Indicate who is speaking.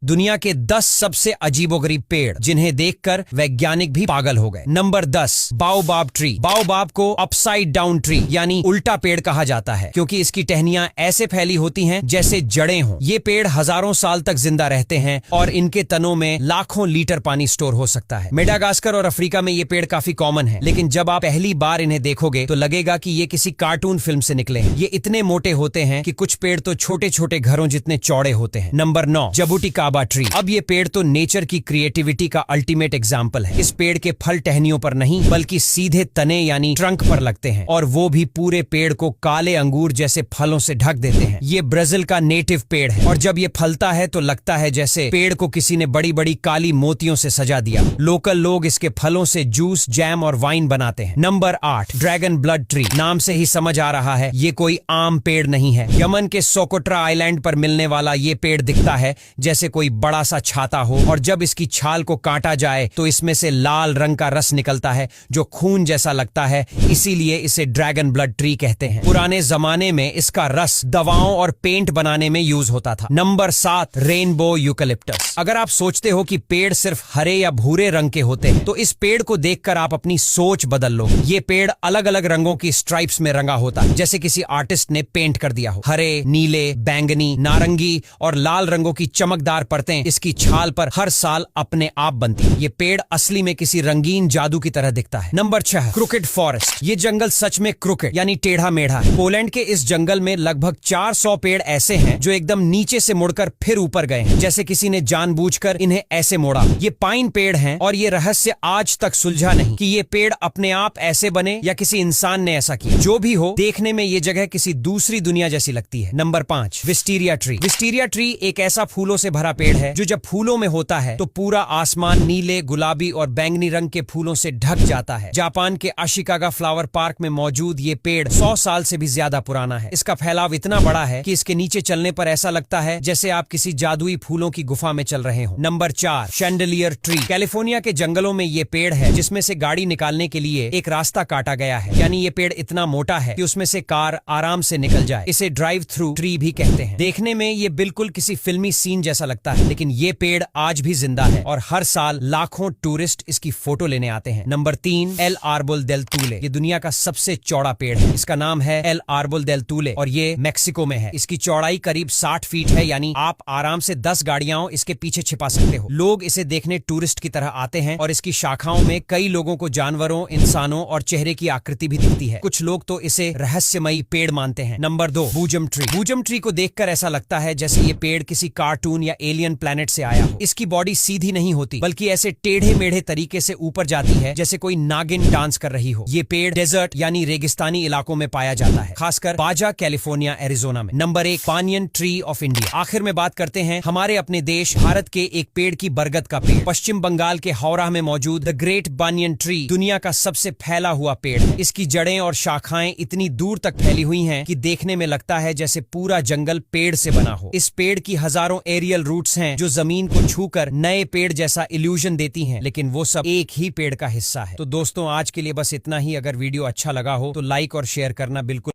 Speaker 1: दुनिया के 10 सबसे अजीबोगरीब पेड़ जिन्हें देखकर वैज्ञानिक भी पागल हो गए। Number 10, baobab tree. बाओबाब को अपसाइड डाउन ट्री यानी उल्टा पेड़ कहा जाता है क्योंकि इसकी टहनियां ऐसे फैली होती हैं जैसे जड़ें हों। ये पेड़ हजारों साल तक जिंदा रहते हैं और इनके तनों में लाखों लीटर पानी स्टोर हो सकता है। मेडागास्कर और अफ्रीका में ये पेड़ काफी कॉमन है, लेकिन जब आप पहली बार इन्हें देखोगे तो लगेगा कि ये किसी कार्टून फिल्म से निकले हैं। ये इतने मोटे होते हैं कि कुछ पेड़ तो छोटे छोटे घरों जितने चौड़े होते हैं। Number 9, jabuticaba tree. अब ये पेड़ तो नेचर की क्रिएटिविटी का अल्टीमेट एग्जाम्पल है। इस पेड़ के फल टहनियों पर नहीं बल्कि सीधे तने यानी ट्रंक पर लगते हैं और वो भी पूरे पेड़ को काले अंगूर जैसे फलों से ढक देते हैं। ये ब्राजील का नेटिव पेड़ है और जब ये फलता है तो लगता है जैसे पेड़ को किसी ने बड़ी बड़ी काली मोतियों से सजा दिया। लोकल लोग इसके फलों से जूस, जैम और वाइन बनाते हैं। Number 8, dragon blood tree. नाम से ही समझ आ रहा है ये कोई आम पेड़ नहीं है। यमन के सोकोट्रा आइलैंड पर मिलने वाला ये पेड़ दिखता है जैसे कोई बड़ा सा छाता हो और जब इसकी छाल को काटा जाए तो इसमें से लाल रंग का रस निकलता है जो खून जैसा लगता है, इसीलिए इसे ड्रैगन ब्लड ट्री कहते हैं। पुराने जमाने में इसका रस दवाओं और पेंट बनाने में यूज होता था। Number 7, rainbow eucalyptus. अगर आप सोचते हो कि पेड़ सिर्फ हरे या भूरे रंग के होते हैं तो इस पेड़ को देखकर आप अपनी सोच बदल लो। ये पेड़ अलग अलग रंगों की स्ट्राइप्स में रंगा होता है जैसे किसी आर्टिस्ट ने पेंट कर दिया हो। हरे, नीले, बैंगनी, नारंगी और लाल रंगों की चमकदार परतें इसकी छाल पर हर साल अपने आप बनती है। ये पेड़ असली में किसी रंगीन जादू की तरह दिखता है। Number 6, crooked forest. ये जंगल सच में क्रुकेड यानी टेढ़ा मेढ़ा है। पोलैंड के इस जंगल में लगभग 400 पेड़ ऐसे हैं जो एकदम नीचे से मुड़कर फिर ऊपर गए हैं, जैसे किसी ने जानबूझकर इन्हें ऐसे मोड़ा। ये पाइन पेड़ हैं और ये रहस्य आज तक सुलझा नहीं कि ये पेड़ अपने आप ऐसे बने या किसी इंसान ने ऐसा किया। जो भी हो, देखने में ये जगह किसी दूसरी दुनिया जैसी लगती है। Number 5, wisteria tree. Wisteria tree एक ऐसा फूलों से भरा पेड़ है जो जब फूलों में होता है तो पूरा आसमान नीले, गुलाबी और बैंगनी रंग के फूलों से ढक जाता है। जापान के अशिकागा फ्लावर पार्क में मौजूद ये पेड़ 100 साल से भी ज्यादा पुराना है। इसका फैलाव इतना बड़ा है कि इसके नीचे चलने पर ऐसा लगता है जैसे आप किसी जादुई फूलों की गुफा में चल रहे हो। Number 4, chandelier tree. कैलिफोर्निया के जंगलों में ये पेड़ है जिसमें से गाड़ी निकालने के लिए एक रास्ता काटा गया है, यानी ये पेड़ इतना मोटा है कि उसमें से कार आराम से निकल जाए। इसे ड्राइव थ्रू ट्री भी कहते हैं। देखने में ये बिल्कुल किसी फिल्मी सीन जैसा लगता है, लेकिन ये पेड़ आज भी जिंदा है और हर साल लाखों टूरिस्ट इसकी फोटो लेने आते हैं। नंबर 3, एल आर्बोल देल तूले। ये दुनिया का सबसे चौड़ा पेड़ है। इसका नाम है एल आर्बोल देल तूले और ये मेक्सिको में है। इसकी चौड़ाई करीब 60 फीट है, यानी आप आराम से 10 गाड़ियां इसके पीछे छिपा सकते हो। लोग इसे देखने टूरिस्ट की तरह आते हैं और इसकी शाखाओं में कई लोगों को जानवरों, इंसानों और चेहरे की आकृति भी दिखती है। कुछ लोग तो इसे रहस्यमयी पेड़ मानते हैं। Number 2, bosom tree. Bosom tree को देखकर ऐसा लगता है जैसे ये पेड़ किसी कार्टून या एलियन प्लेनेट से आया हो। इसकी बॉडी सीधी नहीं होती बल्कि ऐसे टेढ़े मेढ़े तरीके से ऊपर जाती है जैसे कोई नागिन डांस कर रही हो। ये पेड़ डेजर्ट यानी रेगिस्तानी इलाकों में पाया जाता है, खासकर बाजा, कैलिफोर्निया, एरिजोना में। Number 1, banyan tree of India. आखिर में बात करते हैं हमारे अपने देश भारत के एक पेड़ की, बरगद का पेड़। पश्चिम बंगाल के हावड़ा में मौजूद द ग्रेट बानियन ट्री दुनिया का सबसे फैला हुआ पेड़ है। इसकी जड़ें और शाखाएं इतनी दूर तक फैली हुई हैं कि देखने में लगता है जैसे पूरा जंगल पेड़ से बना हो। इस पेड़ की हजारों एरियल रूट्स हैं जो जमीन को छूकर नए पेड़ जैसा इल्यूजन देती हैं, लेकिन वो सब एक ही पेड़ का हिस्सा है। तो दोस्तों, आज के लिए बस इतना ही। अगर वीडियो अच्छा लगा हो तो लाइक और शेयर करना बिल्कुल